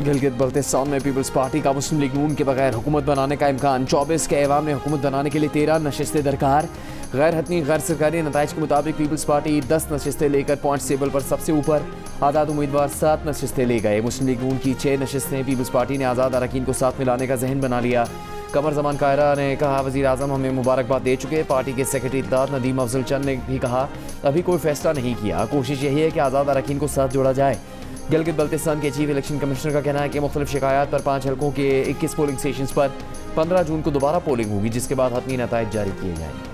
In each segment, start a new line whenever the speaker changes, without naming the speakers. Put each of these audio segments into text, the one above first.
गिलगित बल्तिस्तान में peoples party का मुस्लिम league नून के बगैर हुकूमत बनाने का इम्कान। 24 के ऐवान में हुकूमत बनाने के लिए 13 नशिस्तें दरकार। गैर हतमी गैर सरकारी नताइज के मुताबिक पीपल्स पार्टी 10 नशिस्तें लेकर पॉइंट्स टेबल पर सबसे ऊपर। आज़ाद उम्मीदवार 7 नशिस्तें ले गए। मुस्लिम लीग नून की 6 नशिस्तें। पीपल्स पार्टी ने आज़ाद अरकान को साथ मिलाने का जहन बना लिया। कमर जमान कायरा ने कहा, वज़ीर आज़म हमें मुबारकबाद दे चुके। पार्टी के सेक्रेटरी इत्तेहाद नदीम अफजल चंद ने भी कहा, अभी कोई फैसला नहीं किया, कोशिश यही है कि आज़ाद अरकान को साथ जोड़ा जाए। गिलगित बल्तिस्तान के चीफ इलेक्शन कमिश्नर का कहना है कि मुख्तलिफ शिकायत पर 5 हल्कों के 21 पोलिंग स्टेशन पर 15 जून को दोबारा पोलिंग होगी, जिसके बाद हतमी नताइज जारी किए जाएंगे।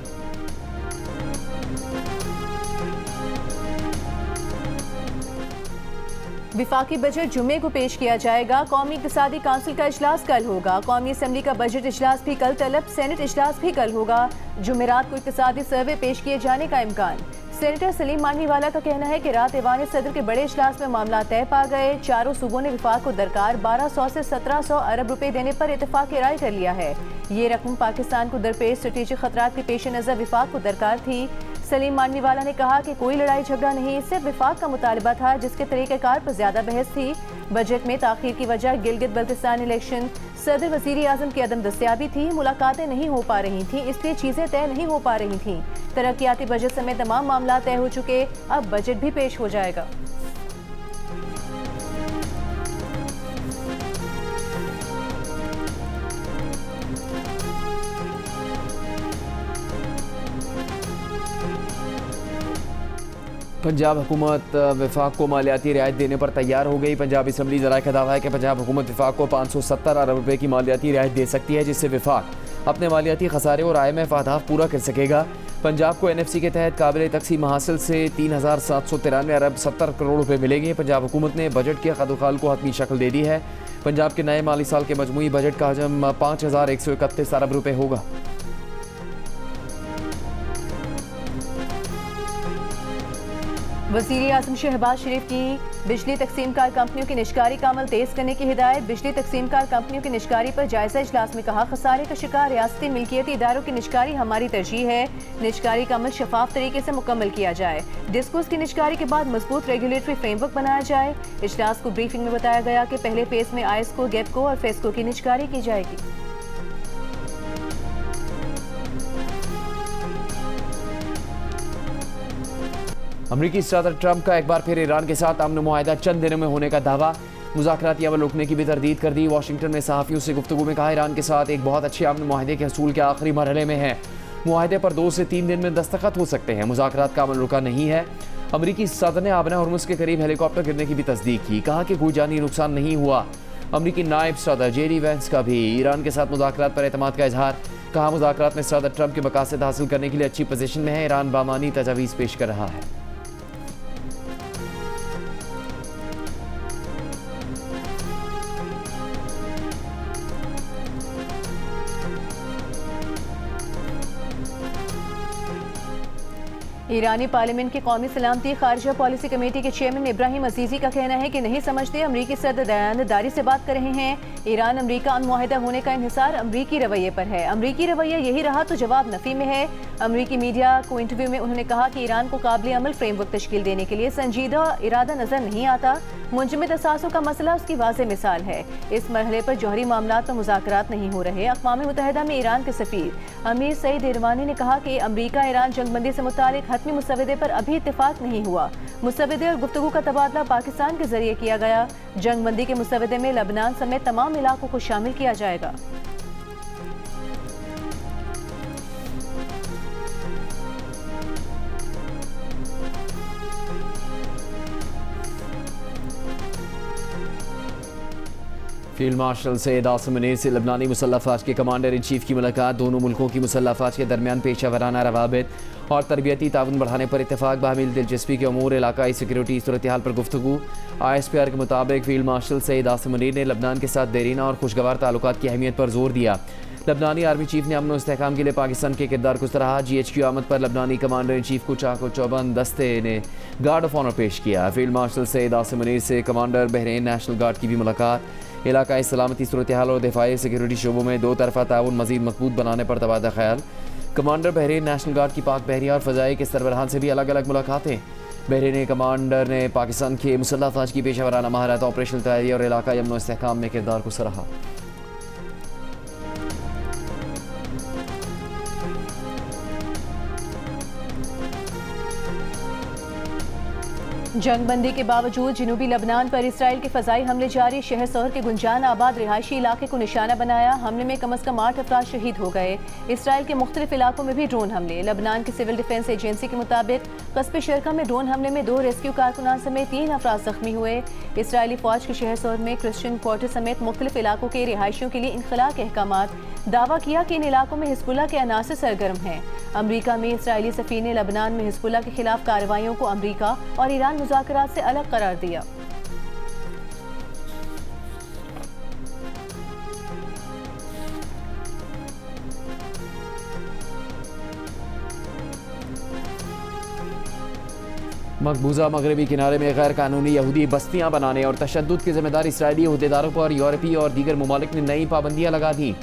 विफाकी बजट जुम्मे को पेश किया जाएगा। कौमी इक़्तिसादी काउंसिल का इजलास कल होगा। कौमी असम्बली का बजट इजलास भी कल तलब। सेनेट इजलास भी कल होगा। जुमेरात को इक़्तिसादी सर्वे पेश किए जाने का इम्कान। सेनेटर सलीम मानवीवाला का कहना है कि रात ऐवान सदर के बड़े इजलास में मामला तय पा गए। चारों सूबों ने विफाक को दरकार 1200 से 1700 अरब रुपए देने पर इत्तेफाक राय कर लिया है। ये रकम पाकिस्तान को दरपेश स्ट्रेटेजिक खतरात के पेश नज़र विफाक को दरकार थी। सलीम मानवीवाला ने कहा कि कोई लड़ाई झगड़ा नहीं, सिर्फ विफाक का मुतालबा था जिसके तरीक़ेकार पर ज्यादा बहस थी। बजट में ताख़ीर की वजह गिलगित बल्तिस्तान इलेक्शन, सदर वज़ीर आज़म की अदम दस्तियाबी थी। मुलाकातें नहीं हो पा रही थी, इसलिए चीज़ें तय नहीं हो पा रही थी। तरक्याती बजट समेत तमाम मामला तय हो चुके, अब बजट भी पेश हो जाएगा।
पंजाब हुकूमत विफाक को मालियाती रियायत देने पर तैयार हो गई। पंजाब असम्बली ज़राए का दावा है कि पंजाब हुकूमत विफाक को 570 अरब रुपए की मालियाती रियायत दे सकती है, जिससे विफाक अपने मालियाती खसारे और IMF अहदाफ पूरा कर सकेगा। पंजाब को NFC के तहत काबिल तकसीम हासिल से 3793 अरब 70 करोड़ रुपए मिलेंगे। पंजाब हुकूमत ने बजट के खदोखाल को हतमी शक्ल दे दी है। पंजाब के नए माली साल के मजमूई बजट का हजम 5131 अरब रुपए होगा।
वज़ीर आज़म शहबाज शरीफ की बिजली तकसीम कार कंपनियों की निशकारी का अमल तेज करने की हिदायत। बिजली तकसीम कार कंपनियों की निशकारी पर जायजा इजलास में कहा, खसारे का शिकार रियासती मिल्कियती इदारों की निशकारी हमारी तरजीह है। निशकारी का अमल शफाफ तरीके से मुकम्मल किया जाए। डिस्कोस की निशकारी के बाद मजबूत रेगुलेटरी फ्रेमवर्क बनाया जाए। इजलास को ब्रीफिंग में बताया गया कि पहले फेज में आइस्को, गेपको और फेस्को की निशकारी की जाएगी।
अमरीकी सदर ट्रंप का एक बार फिर ईरान के साथ अमन मुआहिदा चंद दिनों में होने का दावा। मुज़ाकराती अमल रुकने की भी तरदीद कर दी। वाशिंगटन में सहाफ़ियों से गुफ्तगू में कहा, ईरान के साथ एक बहुत अच्छे अमन मुआहिदे के हसूल के आखिरी मरहले में है। मुआहिदे पर 2 से 3 दिन में दस्तखत हो सकते हैं। मुज़ाकरात का अमल रुका नहीं है। अमरीकी सदर ने आबना हॉर्मुज़ के करीब हेलीकॉप्टर गिरने की भी तस्दीक की। कहा कि कोई जानी नुकसान नहीं हुआ। अमरीकी नायब सदर JD वैंस का भी ईरान के साथ मुज़ाकरात पर एतमाद का इजहार। कहा, मुज़ाकरात में सदर ट्रंप के मकासद हासिल करने के लिए अच्छी पोजीशन में है। ईरान बामानी तजावीज़ पेश कर रहा है।
ईरानी पार्लियामेंट की कौमी सलामती खारजा पॉलिसी कमेटी के चेयरमैन इब्राहिम अजीजी का कहना है कि नहीं समझते, अमरीकी सदर दयानतदारी से बात कर रहे हैं। ईरान अमरीका मुआहिदा होने का इन्हिसार अमरीकी रवैये पर है। अमरीकी रवैया यही रहा तो जवाब नफी में है। अमरीकी मीडिया को इंटरव्यू में उन्होंने कहा कि ईरान को काबिल अमल फ्रेमवर्क तश्कील देने के लिए संजीदा इरादा नजर नहीं आता। मुंजमद असासों का मसला उसकी वाज़ेह मिसाल है। इस मरहले पर जौहरी मामलात पर मुज़ाकरात नहीं हो रहे। अक़वाम मुत्तहिदा में ईरान के सफ़ीर अमीर सईद इरवानी ने कहा कि अमरीका ईरान जंगबंदी से मुतालिक हतमी मुसवदे पर अभी इत्तेफाक नहीं हुआ। मुसवदे और गुफ्तगू का तबादला पाकिस्तान के जरिए किया गया। जंगबंदी के मुसवदे में लबनान समेत तमाम इलाकों को शामिल किया जाएगा।
फील्ड मार्शल सैयद आसिम मुनीर से लबनानी मुसल्लह फ़ौज के कमांडर इन चीफ की मुलाकात। दोनों मुल्कों की मुसल्लह फ़ौज के दरमियान पेशा वराना रवाबित और तरबियती ताउन बढ़ाने पर इत्तेफाक। बाहमिल दिलचस्पी के अमूर इलाकाई सिक्योरिटी सूरत हाल पर गुफ्तगू। ISPR के मुताबिक फील्ड मार्शल सैयद आसिम मुनीर ने लबनान के साथ देरीना और खुशगवार ताल्लुकात की अहमियत पर जोर दिया। लबनानी आर्मी चीफ ने अमन और इस्तेहकाम के लिए पाकिस्तान के किरदार को सराहा। GHQ आमद पर लबनानी कमांडर इन चीफ को चाको चौबंद दस्ते ने गार्ड ऑफ ऑनर पेश किया। फील्ड मार्शल सैयद आसिम मुनीर से कमांडर बहरीन नेशनल गार्ड की भी मुलाकात। इलाकाई सलामती सूरत हाल और दिफाई सिक्योरिटी शोबों में दो तरफा ताउन मजीद मजबूत बनाने पर तबादला ख्याल। कमांडर बहरीन नेशनल गार्ड की पाक बहरिया और फ़ज़ाई के सरबराहान से भी अलग अलग मुलाकातें। बहरीनी कमांडर ने पाकिस्तान के मुसल्लह अफवाज की पेशा वराना महारत, ऑपरेशनल तैयारी और इलाका अमन व इस्तेहकाम में किरदार को सराहा।
जंगबंदी के बावजूद जनूबी लबनान पर इसराइल के फजाई हमले जारी, शहर शहर के गुंजान आबाद रिहायशी इलाके को निशाना बनाया। हमले में कम अज कम 8 अफराद शहीद हो गए। इसराइल के मुख्तलिफ इलाकों में भी ड्रोन हमले। लबनान की सिविल डिफेंस एजेंसी के मुताबिक कस्बे शरका में ड्रोन हमले में 2 रेस्क्यू कारकुनान समेत 3 अफराद जख्मी हुए। इसराइली फौज के शहर शहर में क्रिश्चियन क्वार्टर समेत मुख्तलिफ इलाकों के रिहायशियों के लिए इनखला के अहकामात। दावा किया कि इन इलाकों में हिजबुल्लाह के अनासर सरगर्म हैं। अमरीका में इसराइली सफीर ने लबनान में हिजबुल्लाह के खिलाफ कार्रवाइयों को अमरीका और ईरान मुज़ाकरात से अलग करार दिया।
मकबूजा मगरबी किनारे में गैर कानूनी यहूदी बस्तियां बनाने और तशद्दुद की जिम्मेदार इसराइली अहदेदारों पर यूरोपीय और दीगर ममालिक ने नई पाबंदियां लगा दी।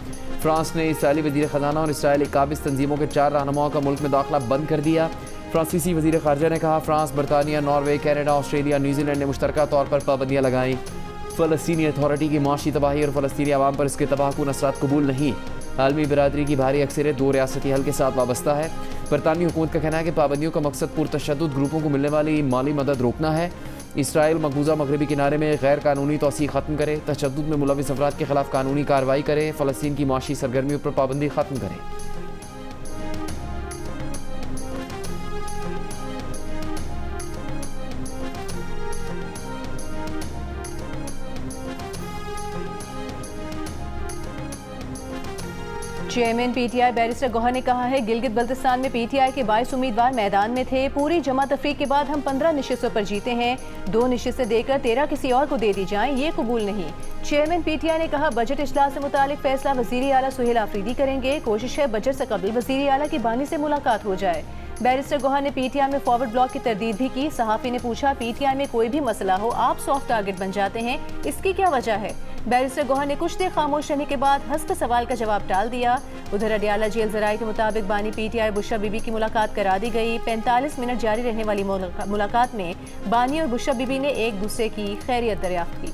फ्रांस ने इसराइली वज़ीर ख़जाना और इसराइली काबिज़ तंजीमों के 4 रहनुमाओं का मुल्क में दाखिला बंद कर दिया। फ्रांसीसी वज़ीर ख़ारजा ने कहा, फ्रांस, बरतानिया, नॉर्वे, कनाडा, ऑस्ट्रेलिया, न्यूजीलैंड ने मुश्तरका तौर पर पाबंदियाँ लगाई। फ़लस्तीनी अथॉरिटी की माशी तबाही और फ़लस्तीनी अवाम पर इसके तबाहकुन असरात कबूल नहीं। आलमी बरादरी की भारी अक्सरियत 2 रियासती हल के साथ वाबस्ता है। बरतानी हुकूमत का कहना है कि पाबंदियों का मकसद पुरतशद्दुद ग्रुपों को मिलने वाली माली मदद रोकना है। इसराइल मकबूजा मगरबी किनारे में गैर कानूनी तोसी ख़त्म करे, तशद्दुद में मुलविस अफराद के खिलाफ कानूनी कार्रवाई करे, फ़लस्तीन की माशी सरगर्मियों पर पाबंदी ख़त्म करे।
चेयरमैन पीटीआई बैरिस्टर गौहर ने कहा है, गिलगित बल्तिस्तान में पीटीआई के 22 उम्मीदवार मैदान में थे। पूरी जमा तफरीक के बाद हम 15 नशिस्तों पर जीते हैं। 2 नशिस्तें देकर 13 किसी और को दे दी जाएं, ये कबूल नहीं। चेयरमैन पीटीआई ने कहा, बजट इजलास से मुतालिक फैसला वज़ीर आला सुहेल आफरीदी करेंगे। कोशिश है बजट से कबल वज़ीर आला की बानी से मुलाकात हो जाए। बैरिस्टर गौहर ने पीटीआई में फॉरवर्ड ब्लॉक की तरदीद भी की। सहाफ़ी ने पूछा, पीटीआई में कोई भी मसला हो आप सॉफ्ट टारगेट बन जाते हैं, इसकी क्या वजह है? बैरिस्टर गौहर ने कुछ देर खामोश रहने के बाद हंसकर सवाल का जवाब टाल दिया। उधर अडियाला जेल जराये के मुताबिक बानी पीटीआई बुशरा बीबी की मुलाकात करा दी गई। 45 मिनट जारी रहने वाली मुलाकात में बानी और बुशरा बीबी ने एक दूसरे की खैरियत दरियाफ्त की।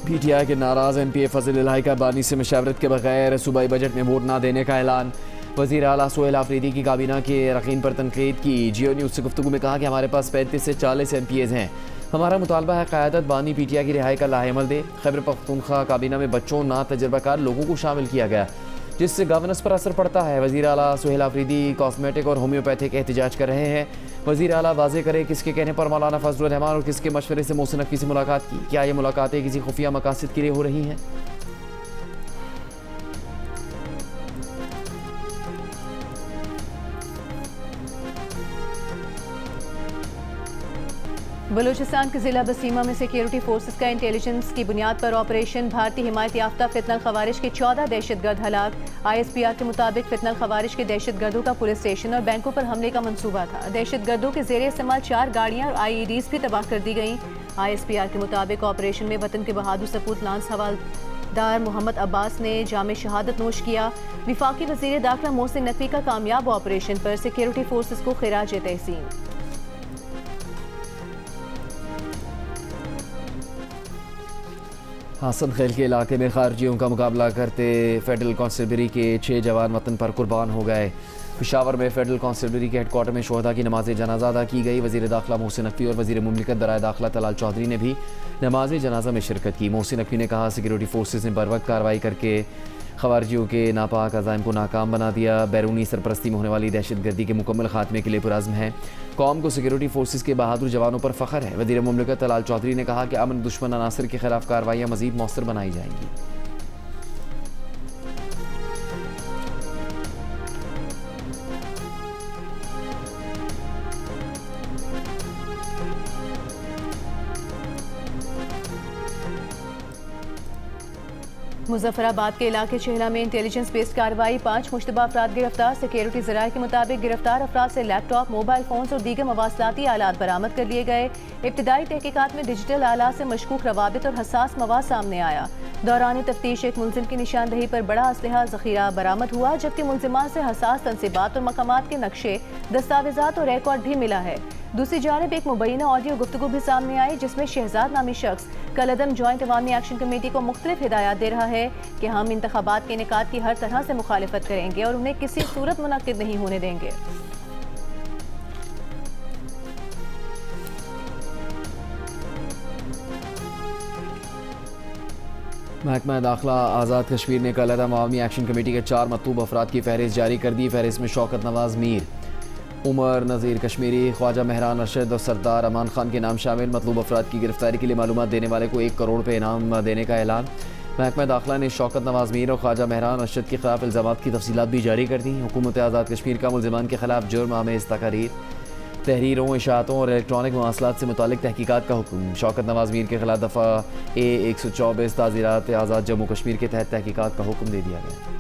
पीटीआई के नाराज एमपी फजल इलाही का बानी से मशावरत के बगैर सूबाई बजट में वोट ना देने का ऐलान। वज़ीर आला सुहेल आफरीदी की काबीना के रकीन पर तनकीद की। जियो न्यूज़ से गुफ्तगू में कहा कि हमारे पास 35 से 40 MPAs हैं। हमारा मुतालबा है क़यादत बानी पीटीआई की रिहाई का लाहेअमल दे। खैबर पख्तूनख्वा काबीना में बच्चों ना तजर्बाकार लोगों को शामिल किया गया, जिससे गवर्नेंस पर असर पड़ता है। वज़ीर आला सुहेल आफरीदी कॉस्मेटिक और होम्योपैथिक एहतजाज कर रहे हैं। वज़ीर आला वाज़े करे किसके कहने पर मौलाना फजलुर रहमान और किसके मशवरे से मोहसिन नकवी से मुलाकात की। क्या ये मुलाकातें किसी खुफिया मकासद के लिए हो रही हैं?
बलूचिस्तान के जिला बसीमा में सिक्योरिटी फोर्सेस का इंटेलिजेंस की बुनियाद पर ऑपरेशन। भारतीय हिमायत याफ्ता फितनल खवारिज के 14 दहशतगर्द हलाक। ISPR के मुताबिक फितनल खवारिज के दहशतगर्दों का पुलिस स्टेशन और बैंकों पर हमले का मंसूबा था। दहशतगर्दों के जेर इस्तेमाल 4 गाड़ियां और IEDs भी तबाह कर दी गईं। ISPR के मुताबिक ऑपरेशन में वतन के बहादुर सपूत लांस हवालदार मोहम्मद अब्बास ने जामे शहादत नोश किया। विफाकी वज़ीर दाखिला मोहसिन नकवी का कामयाब ऑपरेशन पर सिक्योरिटी फोर्सेस को खिराज तहसीन।
हसन खेल के इलाके में खारजियों का मुकाबला करते फेडरल कांस्टेबलरी के 6 जवान वतन पर कुर्बान हो गए। पेशावर में फेडरल कांस्टेबलरी के हेडक्वार्टर में शोहदा की नमाज जनाजा अदा की गई। वज़ीर दाखिला मोहसिन नकवी और वज़ीर मुमलिकत बराए दाखिला तलाल चौधरी ने भी नमाज जनाजा में शिरकत की। मोहसिन नकवी ने कहा, सिक्योरिटी फोर्सेज ने बरवक्त कार्रवाई करके खवारजियों के नापाक अज़ाइम को नाकाम बना दिया। बैरूनी सरपरस्ती में होने वाली दहशतगर्दी के मुकम्मल खात्मे के लिए पुरज़्म है। कौम को सिक्योरिटी फोर्सेज के बहादुर जवानों पर फ़ख्र है। वज़ीर मुमलिकत तलाल चौधरी ने कहा कि अमन दुश्मन अनासर के खिलाफ कार्रवाइयाँ मज़ीद मौसर बनाई जाएंगी।
मुजफ्फराबाद के इलाके चेहला में इंटेलिजेंस बेस्ड कार्रवाई, 5 मुश्तबा अफराद गिरफ्तार। सिक्योरिटी ज़राए के मुताबिक गिरफ्तार अफराद से लैपटॉप, मोबाइल फोन्स और दीगर मवासलाती आलात बरामद कर लिए गए। इब्तदाई तहकीकात में डिजिटल आलात से मशकूक रवाबित और हसास मवाद सामने आया। दौरान तफ्तीश एक मुलजिम की निशानदही पर बड़ा असलहा ज़ख़ीरा बरामद हुआ, जबकि मुलजिमान से हसास तनसीबात और मकामात के नक्शे, दस्तावेजात और रिकॉर्ड भी मिला है। दूसरी जानिब एक मुबैना ऑडियो गुफ्तगू भी सामने आई, जिसमें शहजाद नामी शख्स कलअदम जॉइंट अवामी एक्शन कमेटी को मुख्तलिफ हिदायत दे रहा है कि हम इंतखाबात के इनेकाद की हर तरह से मुखालिफत करेंगे और उन्हें किसी सूरत मुनक्किद नहीं होने देंगे।
महकमा दाखिला आज़ाद कश्मीर ने कलअदम अवामी एक्शन कमेटी के 4 मतलूब अफराद की फहरिस्त जारी कर दी। फहरिस्त में शौकत नवाज मीर, उमर नज़ीर कश्मीरी, ख्वाजा मेहरान अरशद और सरदार अमान खान के नाम शामिल। मतलूब अफराद की गिरफ्तारी के लिए मालूमात देने वाले को 1 करोड़ रुपये इनाम देने का ऐलान। महकमा दाखिला ने शौकत नवाज मीर और ख्वाजा मेहरान अरशद के खिलाफ इल्ज़ामात की तफसीलात भी जारी कर दी। हुकूमत आज़ाद कश्मीर का मुलजिमान के खिलाफ जुर्म आमेज़ तकारीर, तहरीरों, इशाअतों और इलेक्ट्रॉनिक मवासलात से मुतालिक तहकीकात का हुक्म। शौकत नवाज मीर के खिलाफ दफ़ा A 124 ताज़ीरात आज़ाद जम्मू कश्मीर के तहत तहकीकात का हुक्म दे दिया गया।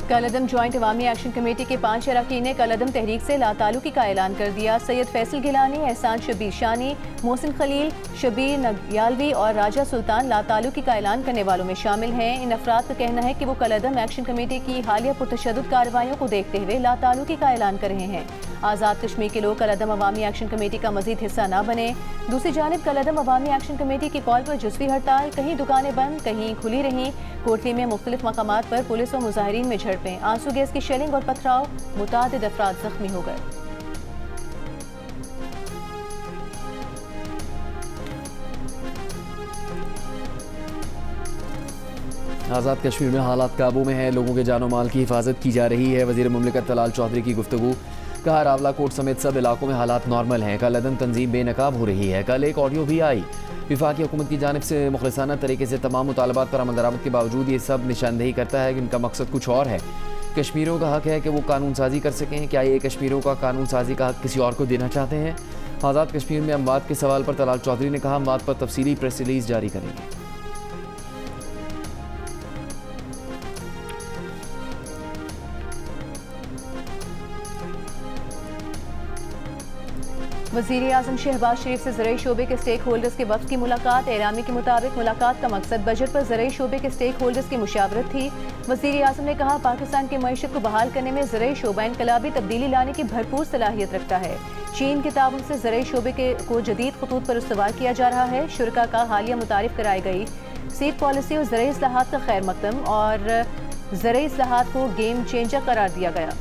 कलअदम जॉइंट अवामी एक्शन कमेटी के 5 अरकान ने कलअदम तहरीक से लातालुकी का ऐलान कर दिया। सैयद फैसल गिलानी, एहसान शबीर शानी, मोहसिन खलील, शबीर नगयालवी और राजा सुल्तान लातालुकी का ऐलान करने वालों में शामिल हैं। इन अफराद का कहना है कि वो कलअदम एक्शन कमेटी की हालिया पुरतशद्दुद कार्रवाइयों को देखते हुए लातालुकी का ऐलान कर रहे हैं। आज़ाद कश्मीर के लोग कलअदम अवामी एक्शन कमेटी का मजीद हिस्सा न बने। दूसरी जानिब कलअदम अवामी एक्शन कमेटी की कॉल पर जुज़वी हड़ताल, कहीं दुकानें बंद, कहीं खुली रहीं। कोटली में मुख्तलिफ मकामात पर पुलिस और मुजाहिरीन में झड़पें, आंसू गैस की शेलिंग और पथराव, मुतादिद अफराद जख्मी हो गए।
आज़ाद कश्मीर में हालात काबू में है, लोगों के जानो माल की हिफाजत की जा रही है। वज़ीर मुमलिकत तलाल चौधरी की गुफ्तगू, कहा रावलाकोट समेत सब इलाकों में हालात नॉर्मल हैं। कलअदम तंजीम बेनकाब हो रही है। कल एक ऑडियो भी आई। वफाकी हुकूमत की जानिब से मुखलिसाना तरीके से तमाम मुतालबात पर अमल दरामद के बावजूद ये सब निशानदेही करता है कि इनका मकसद कुछ और है। कश्मीरियों का हक है कि वो कानून साजी कर सकें। क्या ये कश्मीरियों का कानून साजी का हक किसी और को देना चाहते हैं? आज़ाद कश्मीर में अमवात के सवाल पर तलाल चौधरी ने कहा, अमवात पर तफसीली प्रेस रिलीज जारी करेंगे।
वज़ीर आज़म शहबाज शरीफ से ज़राई शोबे के स्टेक होल्डर्स के वफ़द की मुलाकात। एलामी के मुताबिक मुलाकात का मकसद बजट पर ज़राई शोबे के स्टेक होल्डर्स की मुशावरत थी। वज़ीर आज़म ने कहा, पाकिस्तान की मईशत को बहाल करने में ज़राई शोबा इनकलाबी तब्दीली लाने की भरपूर सलाहियत रखता है। चीन के ताउन से ज़राई शोबे को जदीद खतूत पर इस्तवार किया जा रहा है। शुरका का हालिया मुतारिफ कराई गई सीड पॉलिसी और ज़राई इस्लाहात का खैर मकदम और ज़राई इस्लाहात को गेम चेंजर करार दिया गया।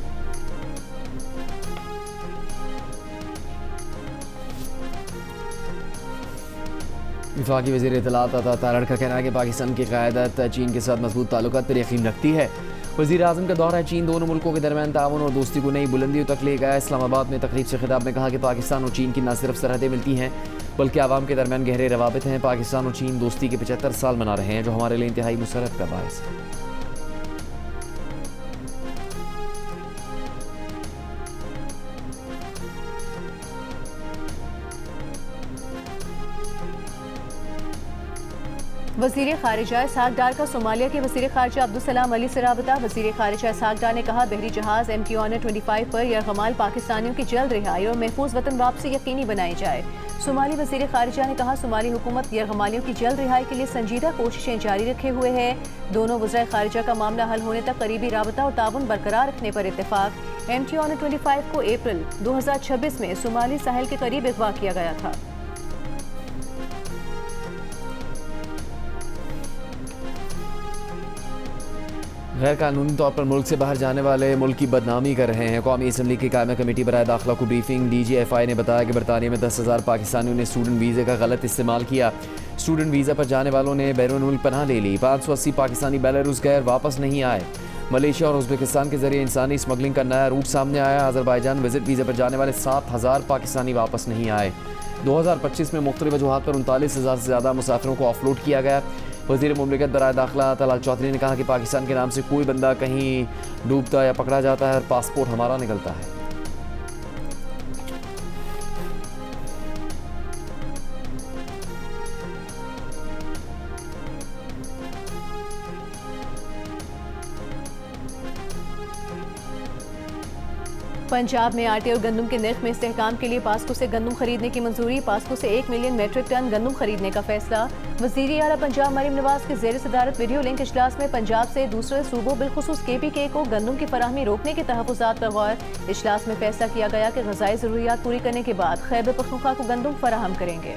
वफाकी वज़ीर इत्तलात अता तारड़ का कहना है कि पाकिस्तान की क़यादत चीन के साथ मजबूत ताल्लुकात पर यकीन रखती है। वज़ीर आज़म का दौरा चीन दोनों मुल्कों के दरमियान ताउन और दोस्ती को नई बुलंदियों तक ले गया। इस्लामाबाद में तकरीब से खिताब में कहा कि पाकिस्तान और चीन की न सिर्फ सरहदें मिलती हैं बल्कि आवाम के दरमियान गहरे रवाबित हैं। पाकिस्तान और चीन दोस्ती के 75 साल मना रहे हैं, जो हमारे लिए इंतहाई मुसरत का बायस है।
वज़ीर ख़ारिजा इसहाक़ डार का सोमालिया के वज़ीर ख़ारिजा अब्दुल अली से राबता। वज़ीर ख़ारिजा इसहाक़ डार ने कहा, बहरी जहाज़ MT ऑनर 25 पर यरग़माल पाकिस्तानियों की जल्द रिहाई और महफूज वतन वापसी यकीनी बनाई जाए। सोमाली वज़ीर ख़ारिजा ने कहा, सोमाली हुकूमत यरग़मालियों की जल्द रिहाई के लिए संजीदा कोशिशें जारी रखे हुए है। दोनों वज़राए ख़ारिजा का मामला हल होने तक करीबी राबता और ताउन बरकरार रखने पर इत्तेफाक। MT ऑनर 25 को अप्रैल 2026 में सोमाली साहिल के करीब अगवा किया गया था।
गैर कानूनी तौर पर मुल्क से बाहर जाने वाले मुल्क की बदनामी कर रहे हैं। कौमी असम्बली की कायमा कमेटी बराए दाखिला को ब्रीफिंग। DGFI ने बताया कि बरतानिया में 10,000 पाकिस्तानियों ने स्टूडेंट वीज़े का गलत इस्तेमाल किया। स्टूडेंट वीज़ा पर जाने वालों ने बैरून मुल्क पनाह ले ली। 580 पाकिस्तानी बेलारूस गैर वापस नहीं आए। मलेशिया और उज़्बेकिस्तान के जरिए इंसानी स्मगलिंग का नया रूट सामने आया। अज़रबैजान विजिट वीज़ा पर जाने वाले 7,000 पाकिस्तानी वापस नहीं आए। 2025 में मुख्तलिफ वजूहात पर 39,000 से ज़्यादा मुसाफिरों को ऑफलोड किया गया। वज़ीर मुमलिकत बराए दाखिला तलाल चौधरी ने कहा कि पाकिस्तान के नाम से कोई बंदा कहीं डूबता या पकड़ा जाता है और पासपोर्ट हमारा निकलता है।
पंजाब में आटे और गंदम के नर्ख में इस्तेहकाम के लिए पास्को से गंदम खरीदने की मंजूरी। पास्को से 1 मिलियन मेट्रिक टन गंदम खरीदने का फैसला। वज़ीर आला पंजाब मरीम नवाज के ज़ेर सदारत वीडियो लिंक इजलास में पंजाब से दूसरे सूबों बिलखुसूस KPK को गंदम की फराहमी रोकने के तहफ़्फ़ुज़ात पर गौर। इजलास में फैसला किया गया कि ग़ज़ाई ज़रूरियात पूरी करने के बाद खैबर पख्तूनख्वा को गंदम फराहम करेंगे।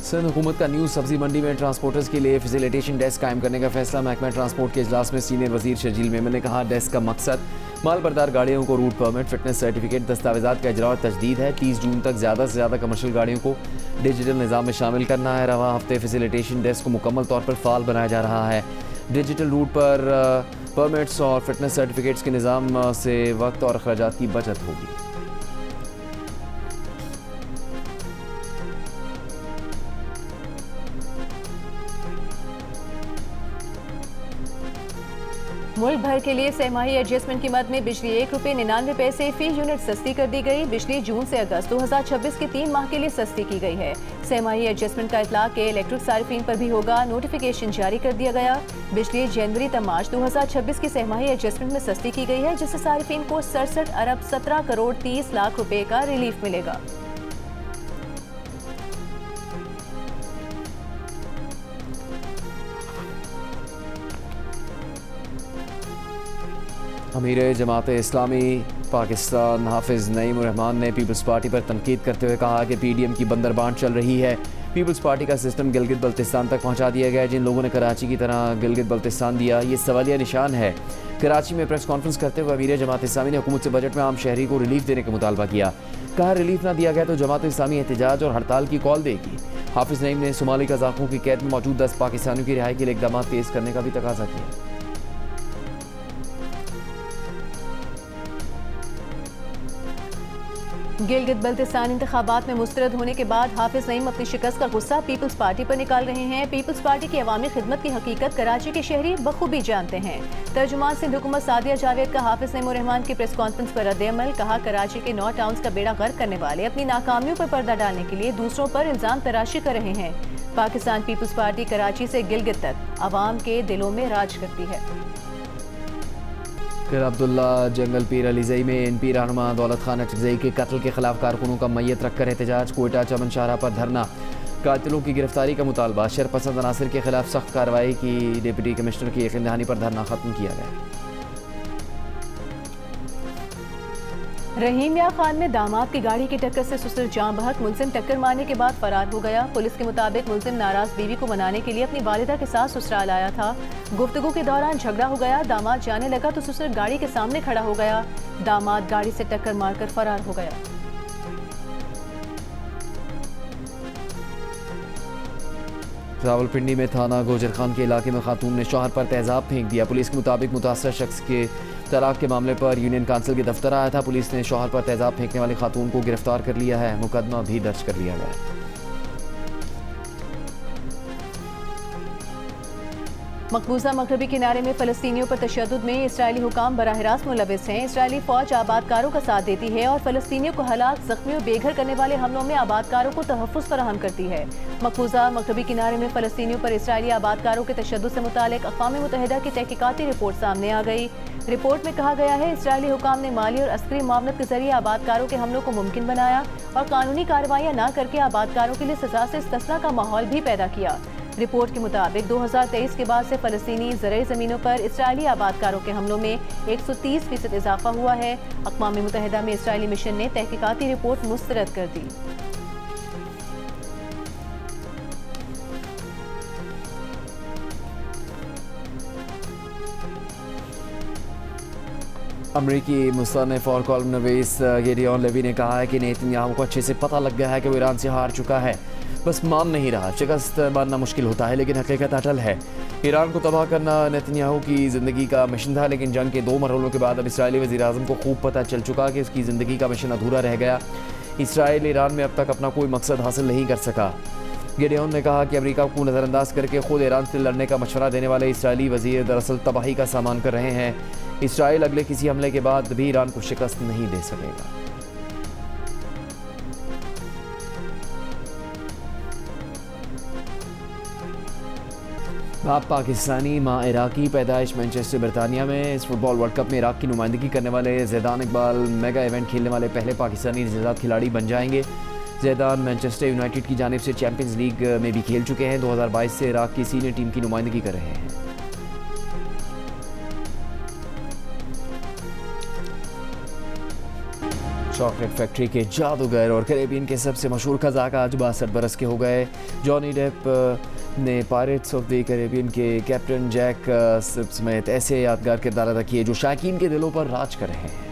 सिंध हुकूमत का न्यू सब्जी मंडी में ट्रांसपोर्टर्स के लिए फैसिलिटेशन डेस्क कायम करने का फैसला। महकमा ट्रांसपोर्ट के इजलास में सीनियर वजीर शर्जील मेमन ने कहा, डेस्क का मकसद माल बरदार गाड़ियों को रूट परमिट, फिटनेस सर्टिफिकेट, दस्तावेजात का इजरा और तजदीद है। 30 जून तक ज़्यादा से ज़्यादा कमर्शियल गाड़ियों को डिजिटल निज़ाम में शामिल करना है। रवा हफ्ते फैसिलिटेशन डेस्क को मुकम्मल तौर पर फ़ाल बनाया जा रहा है। डिजिटल रूट पर परमिट्स और फिटनेस सर्टिफिकेट्स के निज़ाम से वक्त और अखराजात की बचत होगी।
मुल्क भर के लिए सहमाही एडजस्टमेंट की मद में बिजली ₹1.99 फी यूनिट सस्ती कर दी गई। बिजली जून से अगस्त 2026 के 3 माह के लिए सस्ती की गई है। सहमाही एडजस्टमेंट का इतलाक के इलेक्ट्रिक सारिफीन पर भी होगा। नोटिफिकेशन जारी कर दिया गया। बिजली जनवरी तक मार्च 2026 की सहमाही एडजस्टमेंट में सस्ती की गई है, जिससे सारिफीन को 67 अरब 17 करोड़ 30 लाख रुपए का रिलीफ मिलेगा।
अमीर जमात इस्लामी पाकिस्तान हाफिज़ नईम रहमान ने पीपल्स पार्टी पर तनकीद करते हुए कहा कि PDM की बंदरबांट चल रही है। पीपल्स पार्टी का सिस्टम गिलगित बल्तिस्तान तक पहुंचा दिया गया है। जिन लोगों ने कराची की तरह गिलगित बल्तिस्तान दिया, ये सवालिया निशान है। कराची में प्रेस कॉन्फ्रेंस करते हुए अमीर जमात इस्लामी ने हुकूमत से बजट में आम शहरी को रिलीफ देने का मुतालबा किया। कहा, रिलीफ ना दिया गया तो जमात इस्लामी एहतजाज और हड़ताल की कॉल देगी। हाफिज़ नईम ने सोमाली कज़ाकों की कैद में मौजूद 10 पाकिस्तानियों की रिहाई के लिए इकदाम तेज़ करने का भी तकाजा किया।
गिलगित बल्तिस्तान इंतखाबात में मुस्तरद होने के बाद हाफिज नईम अपनी शिकस्त का गुस्सा पीपल्स पार्टी पर निकाल रहे हैं। पीपल्स पार्टी की अवामी खिदमत की हकीकत कराची के शहरी बखूबी जानते हैं। तर्जुमान सिंध हुकूमत सादिया जावेद का हाफिज नईम रहमान की प्रेस कॉन्फ्रेंस पर रद्द-ए-अमल। कहा, कराची के 9 टाउन्स का बेड़ा गर्क करने वाले अपनी नाकामियों पर पर्दा डालने के लिए दूसरों पर इल्जाम तराशी कर रहे हैं। पाकिस्तान पीपल्स पार्टी कराची से गिलगित तक अवाम के दिलों में राज करती है।
फिर अब्दुल्ला जंगल पीर अलीजई में NP रहनुमा दौलत खान अटकजई के कत्ल के खिलाफ कारकुनों का मैयत रखकर एहतजाज। कोयटा चमन शाहरा पर धरना। कातिलों की गिरफ्तारी का मुतालबा। शरपसंद अनासिर के खिलाफ सख्त कार्रवाई की। डिप्टी कमिश्नर की यकीन दहानी पर धरना खत्म किया गया।
रहीम या खान में दामाद की गाड़ी की टक्कर से ससुर जान बहक। मुलजिम टक्कर मारने के बाद फरार हो गया। पुलिस के मुताबिक मुलजिम नाराज बीवी को मनाने के लिए अपनी वालिदा के साथ ससुराल आया था। गुफ्तगू के दौरान झगड़ा हो गया। दामाद जाने लगा तो ससुर गाड़ी के सामने खड़ा हो गया। दामाद गाड़ी से टक्कर मारकर फरार हो गया।
रावलपिंडी में थाना गोजर खान के इलाके में खातून ने शौहर पर तेजाब फेंक दिया। पुलिस के मुताबिक मुतासर शख्स के तलाक के मामले पर यूनियन काउंसिल के दफ्तर आया था। पुलिस ने शौहर पर तेजाब फेंकने वाली खातून को गिरफ्तार कर लिया है। मुकदमा भी दर्ज कर लिया गया है।
मकबूजा मगरबी किनारे में फ़लस्तीनियों पर तशद्दुद में इसराइली हुकाम बराह रास्त मुलविस हैं। इसराइली फ़ौज आबादकारों का साथ देती है और फ़लस्तीनियों को हलाक, ज़ख्मी और बेघर करने वाले हमलों में आबादकारों को तहफ़्फ़ुज़ फराहम करती है। मकबूजा मगरबी किनारे में फ़लस्तीनियों पर इसराइली आबादकारों के तशद्दुद से मुतालिक अक़वाम मुत्तहिदा की तहक़ीक़ाती रिपोर्ट सामने आ गई। रिपोर्ट में कहा गया है, इसराइली हुकाम ने माली और अस्करी मामलत के जरिए आबादकारों के हमलों को मुमकिन बनाया और कानूनी कार्रवाइयाँ न करके आबादकारों के लिए सज़ा से इस्तिस्ना का माहौल भी पैदा किया। रिपोर्ट के मुताबिक 2023 के बाद से फ़लस्तीनी ज़रई ज़मीनों पर इसराइली आबादकारों के हमलों में 130% इजाफा हुआ है। अक़वाम मुत्तहिदा में इसराइली मिशन ने तहक़ीक़ाती रिपोर्ट मुस्तरद कर दी।
अमरीकी मुसन्निफ और कॉलम नवीस गिडियोन लेवी ने कहा है कि नेतन्याहू को अच्छे से पता लग गया है कि वो ईरान से हार चुका है, बस मान नहीं रहा। शिकस्त मानना मुश्किल होता है लेकिन हकीकत अटल है। ईरान को तबाह करना नेतन्याहू की ज़िंदगी का मिशन था, लेकिन जंग के 2 मरहलों के बाद अब इसराइली वज़ीर-ए-आज़म को खूब पता चल चुका कि उसकी ज़िंदगी का मिशन अधूरा रह गया। इसराइल ईरान में अब तक अपना कोई मकसद हासिल नहीं कर सका। गिडियोन ने कहा कि अमेरिका को नज़रअंदाज करके खुद ईरान से लड़ने का मशवरा देने वाले इसराइली वज़ीर दरअसल तबाही का सामान कर रहे हैं। इसराइल अगले किसी हमले के बाद भी ईरान को शिकस्त नहीं दे सकेगा। बाप पाकिस्तानी माँ इराकी, पैदाइश मैनचेस्टर बरतानिया में। इस फुटबॉल वर्ल्ड कप में इराक की नुमाइंदगी करने वाले ज़ैदान इकबाल मेगा इवेंट खेलने वाले पहले पाकिस्तानी निजात खिलाड़ी बन जाएंगे। ज़ैदान मैनचेस्टर यूनाइटेड की जानिब से चैंपियंस लीग में भी खेल चुके हैं। 2022 से इराक की सीनियर टीम की नुमाइंदगी कर रहे हैं। चॉकलेट फैक्ट्री के जादूगर और कैरेबियन के सबसे मशहूर खजाक आज 62 बरस के हो गए। जॉनी डेप ने पायरेट्स ऑफ द कैरेबियन के कैप्टन जैक समेत ऐसे यादगार किरदार अदा किए जो शायकीन के दिलों पर राज कर रहे हैं।